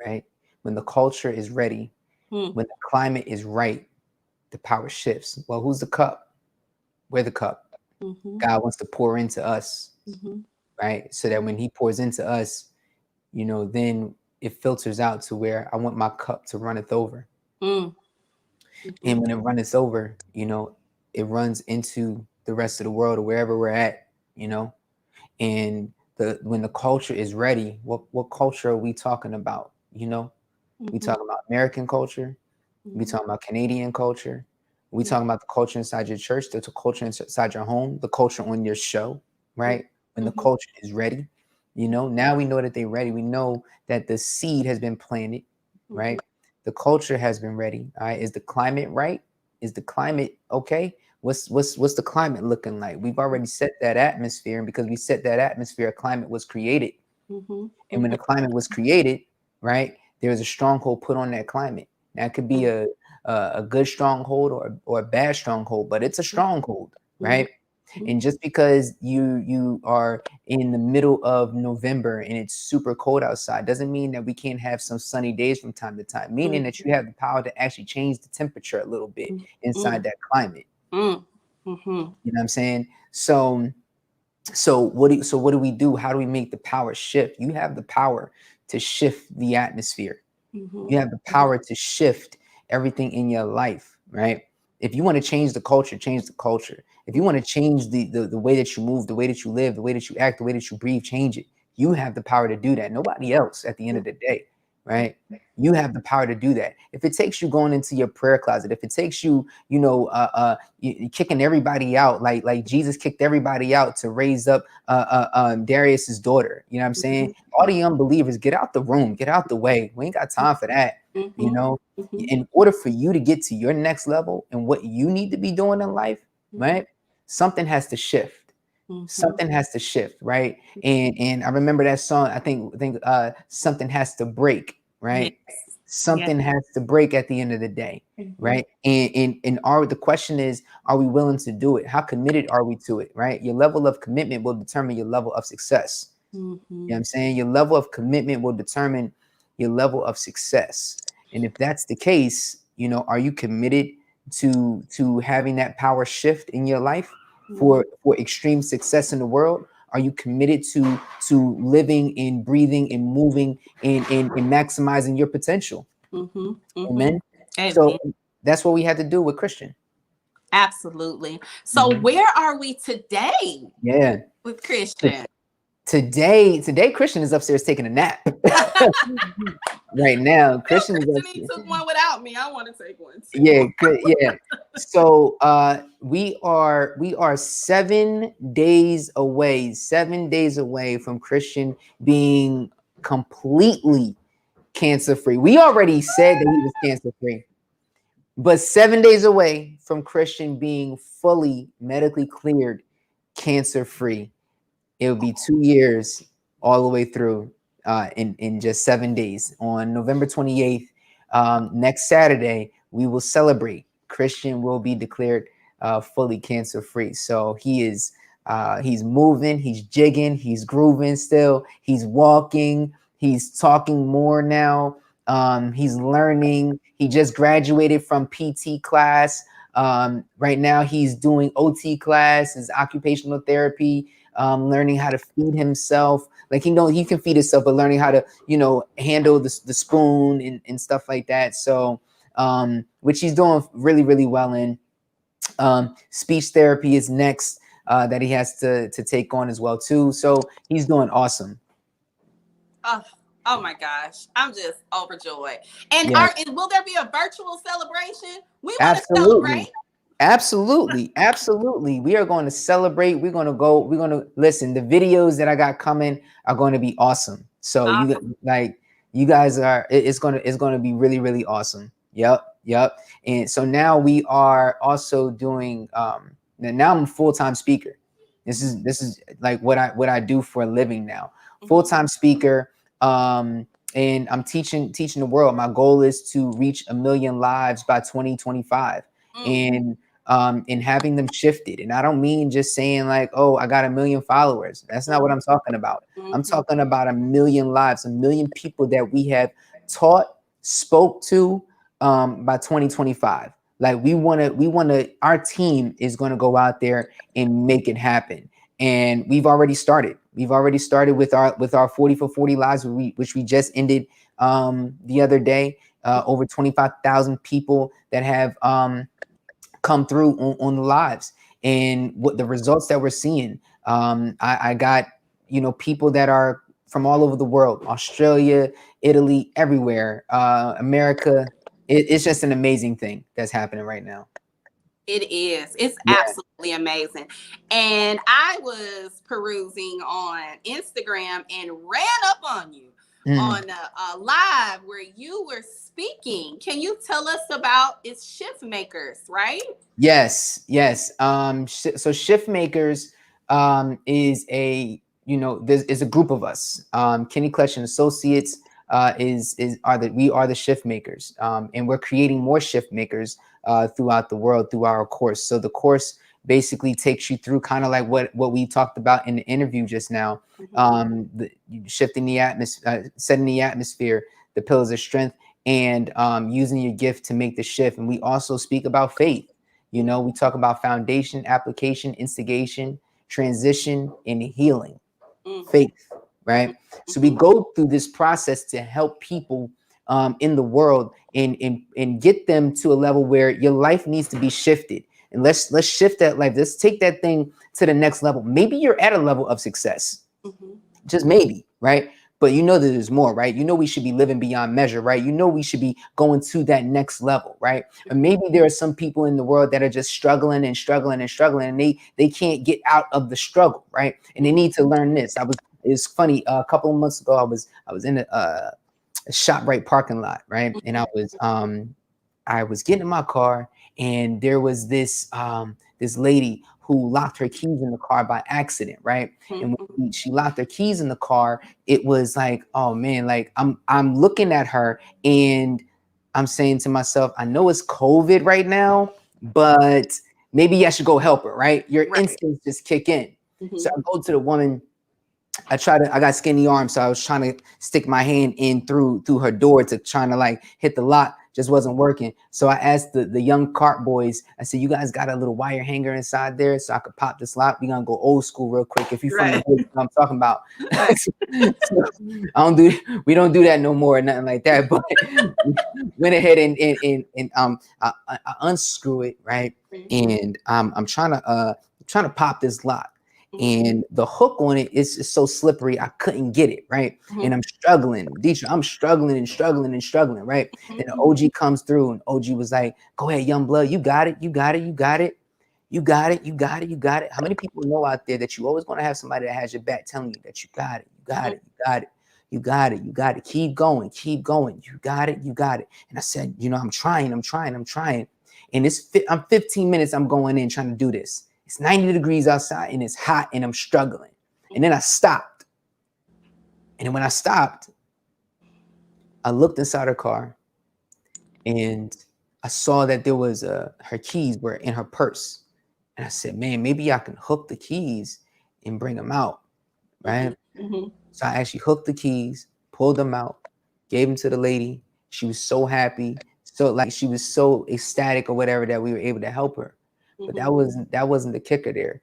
right? When the culture is ready, when the climate is right, the power shifts. Well, who's the cup? We're the cup. God wants to pour into us, right? So that when he pours into us, then it filters out to where I want my cup to runneth over. And when it runneth over, it runs into the rest of the world or wherever we're at, and when the culture is ready, what culture are we talking about? We talking about American culture. We talking about Canadian culture. We talking about the culture inside your church, the culture inside your home, the culture on your show, right? When the culture is ready, now we know that they're ready. We know that the seed has been planted, right? The culture has been ready. All right. Is the climate right? Is the climate okay? What's the climate looking like? We've already set that atmosphere, and because we set that atmosphere, a climate was created. And when the climate was created, right, there was a stronghold put on that climate. Now it could be a good stronghold or a bad stronghold, but it's a stronghold, right? And just because you are in the middle of November and it's super cold outside doesn't mean that we can't have some sunny days from time to time, meaning that you have the power to actually change the temperature a little bit inside that climate. You know what I'm saying? So what do we do? How do we make the power shift? You have the power to shift the atmosphere. You have the power to shift everything in your life, right? If you want to change the culture, change the culture. If you want to change the way that you move, the way that you live, the way that you act, the way that you breathe, change it. You have the power to do that. Nobody else at the end of the day, right? You have the power to do that. If it takes you going into your prayer closet, if it takes you, kicking everybody out, like Jesus kicked everybody out to raise up Darius's daughter, you know what I'm saying? All the unbelievers, get out the room, get out the way. We ain't got time for that. In order for you to get to your next level and what you need to be doing in life, right? Something has to shift. Something has to shift, right? And I remember that song. I think something has to break, right? Something has to break at the end of the day, right? And the question is, are we willing to do it? How committed are we to it, right? Your level of commitment will determine your level of success. You know what I'm saying? Your level of commitment will determine your level of success. And if that's the case, are you committed to having that power shift in your life for extreme success in the world? Are you committed to living and breathing and moving and maximizing your potential? Amen. So that's what we had to do with Christian. Absolutely. So where are we today? Yeah, with Christian. Today Christian is upstairs taking a nap. Right now, Christian took one without me. I want to take one too. Yeah. So we are 7 days away from Christian being completely cancer free. We already said that he was cancer free, but 7 days away from Christian being fully medically cleared, cancer free. It would be 2 years all the way through in just 7 days. On November 28th, next Saturday, we will celebrate. Christian will be declared fully cancer free. So he's moving, he's jigging, he's grooving still, he's walking, he's talking more now. He's learning. He just graduated from PT class. Right now, he's doing OT class, his occupational therapy, learning how to feed himself. Like he can feed himself, but learning how to handle the spoon and stuff like that. So which he's doing really, really well in. Speech therapy is next that he has to take on as well too. So he's doing awesome. Oh my gosh, I'm just overjoyed. And Yes. will there be a virtual celebration? We want to Absolutely. celebrate. Absolutely. We are going to celebrate. We're going to listen. The videos that I got coming are going to be awesome. So you guys are, it's going to be really, really awesome. Yep. And so now we are also doing, now I'm a full-time speaker. This is like what I do for a living now. Full-time speaker. And I'm teaching the world. My goal is to reach 1 million lives by 2025. And having them shifted. And I don't mean just saying like, oh, I got 1 million followers. That's not what I'm talking about. I'm talking about 1 million lives, 1 million people that we have taught, spoke to by 2025. Like we want to, our team is going to go out there and make it happen. And we've already started. We've already started with our 40 for 40 lives, which we just ended the other day. Over 25,000 people that have come through on the lives, and what the results that we're seeing. I got people that are from all over the world, Australia, Italy, everywhere, America. It's just an amazing thing that's happening right now. It is. It's absolutely amazing. And I was perusing on Instagram and ran up on you on a live where you were speaking. Can you tell us about it's Shift Makers, right? Yes. So Shift Makers is a there's a group of us. Kenny Clutch and Associates we are the Shift Makers, and we're creating more Shift Makers throughout the world through our course. So the course basically takes you through kind of like what we talked about in the interview just now, shifting the atmosphere, setting the atmosphere, the pillars of strength, and using your gift to make the shift. And we also speak about faith. We talk about foundation, application, instigation, transition, and healing. Faith, right? So we go through this process to help people in the world and get them to a level where your life needs to be shifted. And let's shift that life. Let's take that thing to the next level. Maybe you're at a level of success, just maybe, right? But that there's more, right? We should be living beyond measure, right? We should be going to that next level, right? Or maybe there are some people in the world that are just struggling, and they can't get out of the struggle, right? And they need to learn this. It's funny. A couple of months ago, I was in a ShopRite parking lot, right? And I was getting in my car, and there was this lady who locked her keys in the car by accident, right? And when she locked her keys in the car, it was like, oh man, like I'm looking at her and I'm saying to myself, I know it's COVID right now, but maybe I should go help her, right? Your instincts just kick in. So I go to the woman. I got skinny arms, so I was trying to stick my hand in through her door to trying to like hit the lock. Just wasn't working. So I asked the young cart boys, I said, you guys got a little wire hanger inside there so I could pop this lock? We're gonna go old school real quick. If you from the hood, I'm talking about. So we don't do that no more or nothing like that. But went ahead and I unscrew it, right? And I'm trying to pop this lock. And the hook on it is so slippery, I couldn't get it, right? And I'm struggling. I'm struggling, right? And the OG comes through, and OG was like, go ahead, young blood, you got it. How many people know out there that you always going to have somebody that has your back telling you that you got it? You got it. You got it. Keep going. Keep going. You got it. You got it. And I said, you know, I'm trying. And I'm 15 minutes. I'm going in trying to do this. It's 90 degrees outside and it's hot and I'm struggling. And then I stopped. And when I stopped, I looked inside her car and I saw that there was her keys were in her purse. And I said, man, maybe I can hook the keys and bring them out. Right. Mm-hmm. So I actually hooked the keys, pulled them out, gave them to the lady. She was so happy. So like she was so ecstatic or whatever that we were able to help her. But that wasn't the kicker there.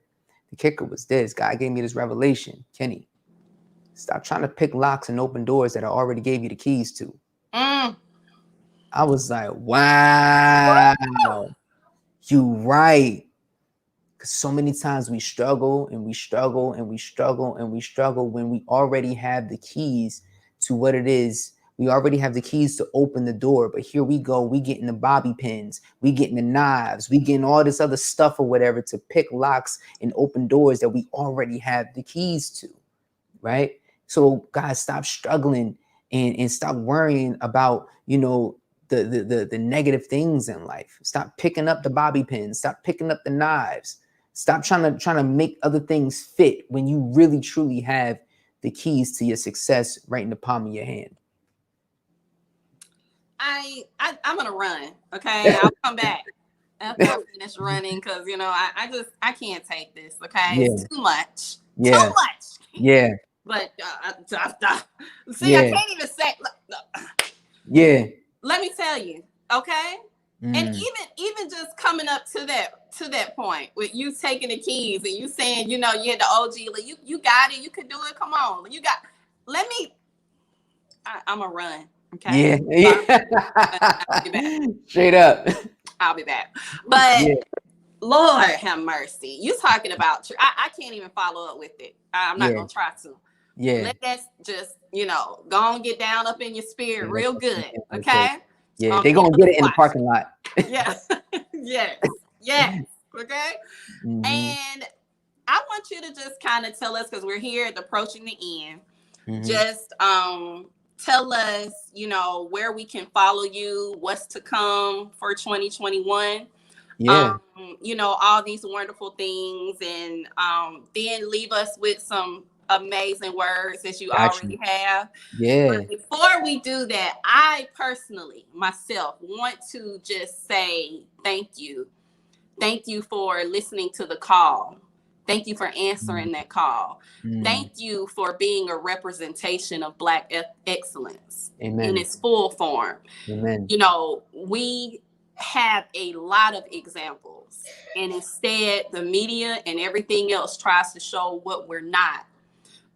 The kicker was this. God gave me this revelation. Kenny, stop trying to pick locks and open doors that I already gave you the keys to. I was like, wow, you right. Because so many times we struggle and we struggle and we struggle and we struggle when we already have the keys to what it is. We already have the keys to open the door, but here we go. We getting the bobby pins, we getting the knives, we getting all this other stuff or whatever to pick locks and open doors that we already have the keys to, right? So guys, stop struggling and stop worrying about, you know, the negative things in life. Stop picking up the bobby pins. Stop picking up the knives. Stop trying to make other things fit when you really truly have the keys to your success right in the palm of your hand. I'm gonna run. Okay, I'll come back after I finish running because you know I can't take this. Okay, it's too much. Yeah. Too much. Yeah. But see, I can't even say. Yeah. Let me tell you. Okay. And even just coming up to that point with you taking the keys and you saying, you know, you had the OG, you got it, you could do it. Come on, you got. Let me. I'm a run. Okay. Yeah. Straight up. I'll be back. But Lord have mercy. You talking about I can't even follow up with it. I'm not gonna try to. Yeah. Let's just, you know, go on, get down up in your spirit real good. Okay. Yeah, they're gonna get it in the parking lot. Yes. Yes. Okay. And I want you to just kind of tell us, because we're here at approaching the end. Just tell us, you know, where we can follow you, what's to come for 2021. Yeah. You know, all these wonderful things, and then leave us with some amazing words that you already have. Yeah. But before we do that, I personally myself want to just say thank you. Thank you for listening to the call. Thank you for answering that call. Thank you for being a representation of Black excellence in its full form. Amen. You know, we have a lot of examples, and instead the media and everything else tries to show what we're not.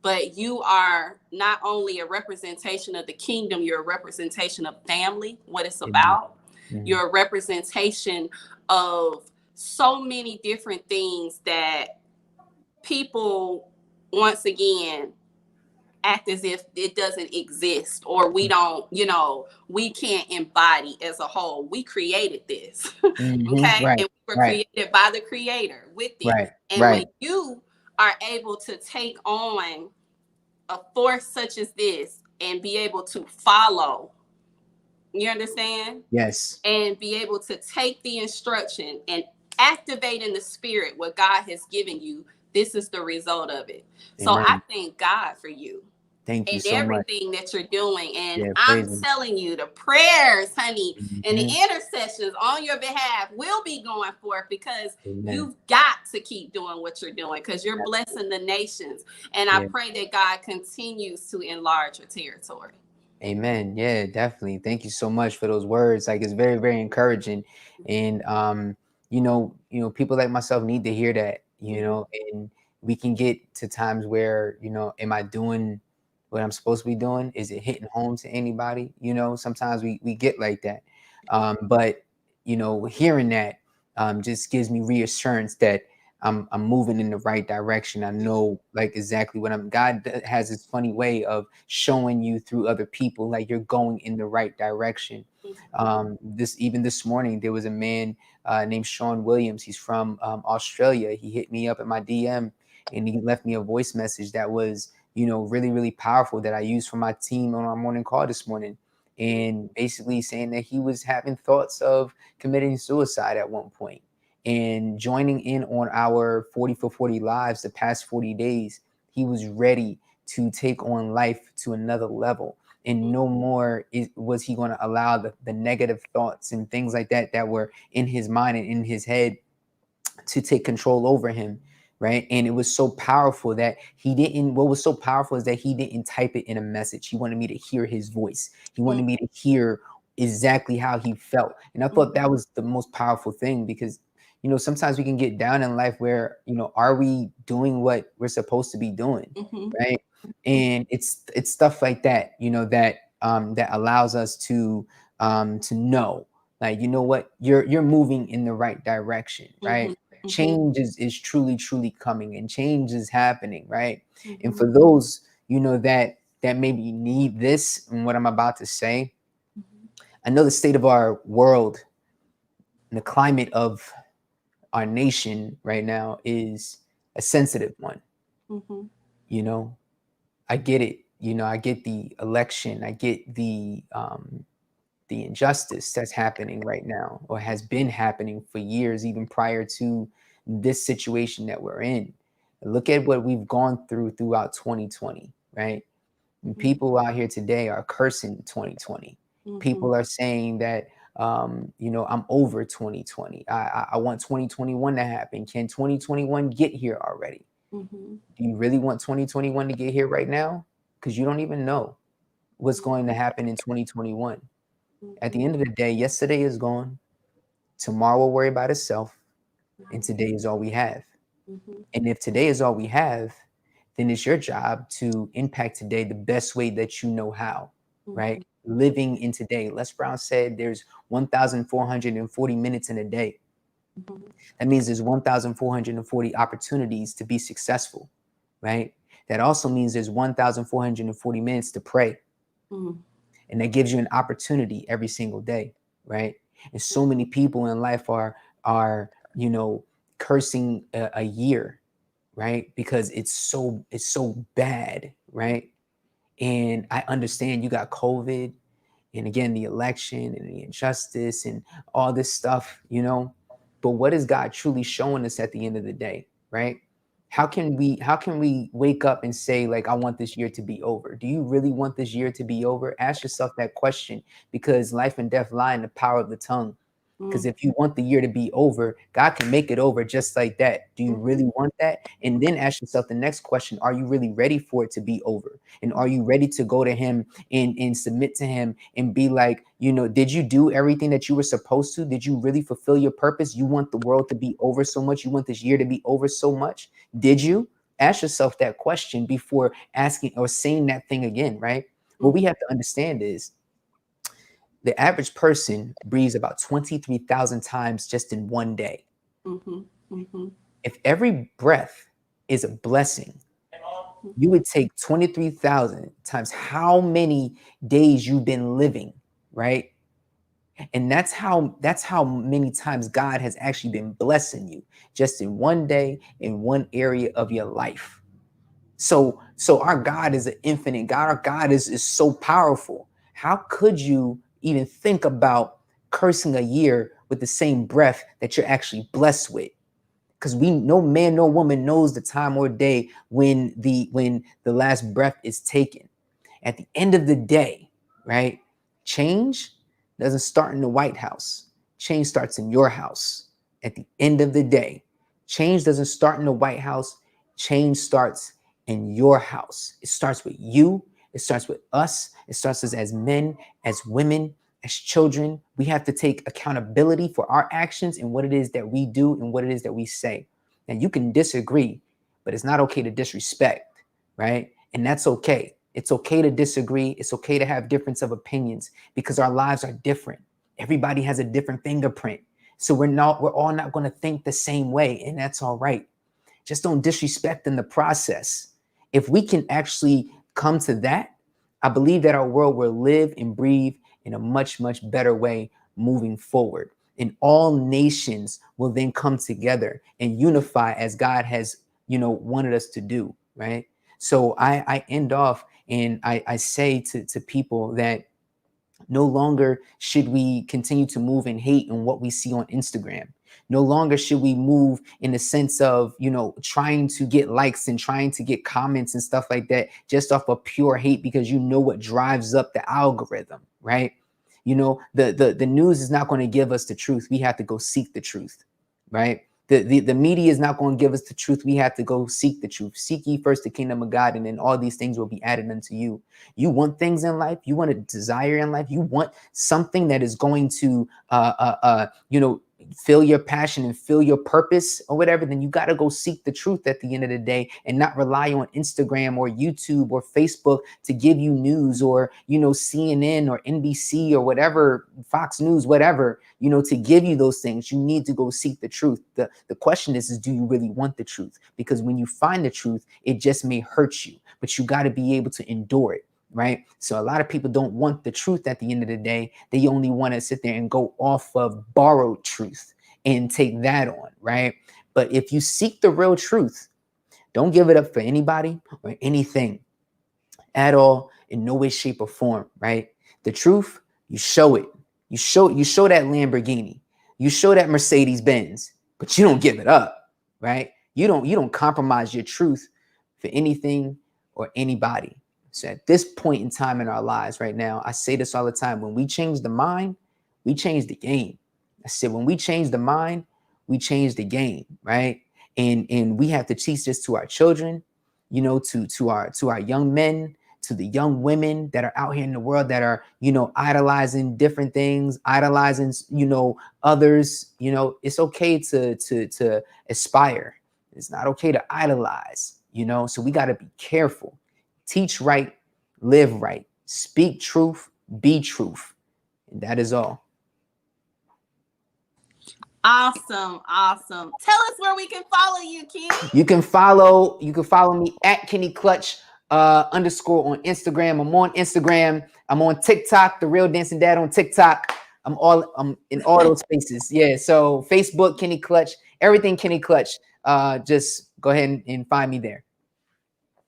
But you are not only a representation of the kingdom, you're a representation of family, what it's about. You're a representation of so many different things that people, once again, act as if it doesn't exist, or we don't, you know, we can't embody as a whole. We created this. Okay. Right. And we were created by the creator with it. And when you are able to take on a force such as this and be able to follow, you understand? Yes. And be able to take the instruction and activate in the spirit what God has given you, this is the result of it. So I thank God for you. Thank you so everything much. that you're doing. And Yeah, I'm telling you, the prayers, honey, and the intercessions on your behalf will be going forth, because you've got to keep doing what you're doing, because you're blessing the nations. And I pray that God continues to enlarge your territory. Amen. Yeah, definitely. Thank you so much for those words. Like, it's very, very encouraging. And you know, people like myself need to hear that, you know, and we can get to times where, you know, am I doing what I'm supposed to be doing? Is it hitting home to anybody? You know, sometimes we get like that. But you know, hearing that just gives me reassurance that I'm moving in the right direction. I know like exactly what God has this funny way of showing you through other people, like you're going in the right direction. This morning, there was a man named Sean Williams. He's from Australia. He hit me up at my DM and he left me a voice message that was, really, really powerful that I used for my team on our morning call this morning. And basically saying that he was having thoughts of committing suicide at one point, and joining in on our 40 for 40 lives the past 40 days. He was ready to take on life to another level. And no more was he going to allow the negative thoughts and things like that that were in his mind and in his head to take control over him. Right. And it was so powerful that he didn't, what was so powerful is that he didn't type it in a message. He wanted me to hear his voice. He wanted me to hear exactly how he felt. And I thought that was the most powerful thing, because, sometimes we can get down in life where, are we doing what we're supposed to be doing? Right. And it's stuff like that, that allows us to know, like, what, you're moving in the right direction. Right. Change is truly, truly coming, and change is happening. Right. And for those, that maybe need this and what I'm about to say, I know the state of our world and the climate of our nation right now is a sensitive one. I get it. I get the election. I get the injustice that's happening right now, or has been happening for years, even prior to this situation that we're in. Look at what we've gone throughout 2020, right? And people out here today are cursing 2020. People are saying that, I'm over 2020. I want 2021 to happen. Can 2021 get here already? Do you really want 2021 to get here right now? Because you don't even know what's going to happen in 2021. At the end of the day, yesterday is gone. Tomorrow will worry about itself. And today is all we have. And if today is all we have, then it's your job to impact today the best way that you know how, right? Living in today. Les Brown said there's 1,440 minutes in a day. That means there's 1,440 opportunities to be successful, right? That also means there's 1,440 minutes to pray. And that gives you an opportunity every single day, right? And so many people in life are cursing a year, right? Because it's so bad, right? And I understand you got COVID, and again, the election and the injustice and all this stuff, but what is God truly showing us at the end of the day, right? How can we wake up and say, like, I want this year to be over? Do you really want this year to be over? Ask yourself that question, because life and death lie in the power of the tongue. Because if you want the year to be over, God can make it over just like that. Do you really want that? And then ask yourself the next question: are you really ready for it to be over? And are you ready to go to him and submit to him and be like, did you do everything that you were supposed to? Did you really fulfill your purpose? You want the world to be over so much? You want this year to be over so much? Did you? Ask yourself that question before asking or saying that thing again, right? What we have to understand is the average person breathes about 23,000 times just in one day. If every breath is a blessing, you would take 23,000 times how many days you've been living, right? And that's how many times God has actually been blessing you just in one day, in one area of your life. So our God is an infinite God. Our God is so powerful. How could you even think about cursing a year with the same breath that you're actually blessed with? Because no man, no woman knows the time or day when the last breath is taken. At the end of the day, right? Change doesn't start in the White House. Change starts in your house. At the end of the day, change doesn't start in the White House. Change starts in your house. It starts with you. It starts with us. It starts as men, as women, as children. We have to take accountability for our actions and what it is that we do and what it is that we say. Now, you can disagree, but it's not okay to disrespect, right? And that's okay. It's okay to disagree. It's okay to have difference of opinions, because our lives are different. Everybody has a different fingerprint. So we're all not going to think the same way, and that's all right. Just don't disrespect in the process. If we can actually come to that, I believe that our world will live and breathe in a much, much better way moving forward. And all nations will then come together and unify as God has, wanted us to do, right? So I end off and I say to people that no longer should we continue to move in hate in what we see on Instagram. No longer should we move in the sense of, trying to get likes and trying to get comments and stuff like that just off of pure hate, because you know what drives up the algorithm, right? The news is not going to give us the truth. We have to go seek the truth, right? The media is not going to give us the truth. We have to go seek the truth. Seek ye first the kingdom of God, and then all these things will be added unto you. You want things in life. You want a desire in life. You want something that is going to, fill your passion and fill your purpose or whatever. Then you got to go seek the truth at the end of the day, and not rely on Instagram or YouTube or Facebook to give you news, or, CNN or NBC or whatever, Fox News, whatever, to give you those things. You need to go seek the truth. The question is do you really want the truth? Because when you find the truth, it just may hurt you, but you got to be able to endure it. Right. So a lot of people don't want the truth at the end of the day. They only want to sit there and go off of borrowed truth and take that on. Right. But if you seek the real truth, don't give it up for anybody or anything at all, in no way, shape, or form. Right. The truth, you show it. You show that Lamborghini. You show that Mercedes Benz, but you don't give it up. Right. You don't compromise your truth for anything or anybody. So at this point in time in our lives right now, I say this all the time: when we change the mind, we change the game. I said, when we change the mind, we change the game, right? And we have to teach this to our children, to our young men, to the young women that are out here in the world that are, idolizing different things, idolizing, others. It's okay to aspire. It's not okay to idolize, so we got to be careful. Teach right, live right, speak truth, be truth. And that is all. Awesome. Tell us where we can follow you, Kenny. You can follow me at Kenny Clutch _ on Instagram. I'm on Instagram. I'm on TikTok, The Real Dancing Dad on TikTok. I'm in all those spaces. Yeah. So Facebook, Kenny Clutch, everything Kenny Clutch. Just go ahead and find me there.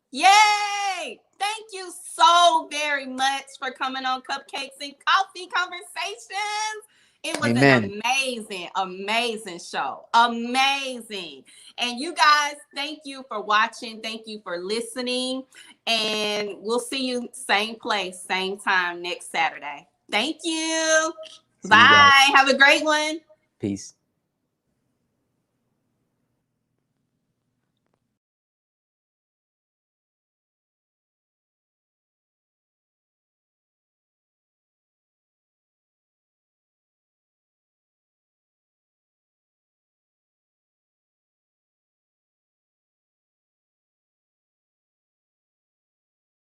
Yay! Thank you so very much for coming on CupCakes and Coffee Conversations. It was an amazing show. Amazing. And you guys, thank you for watching. Thank you for listening. And we'll see you same place, same time next Saturday. Thank you. Bye. Have a great one. Peace.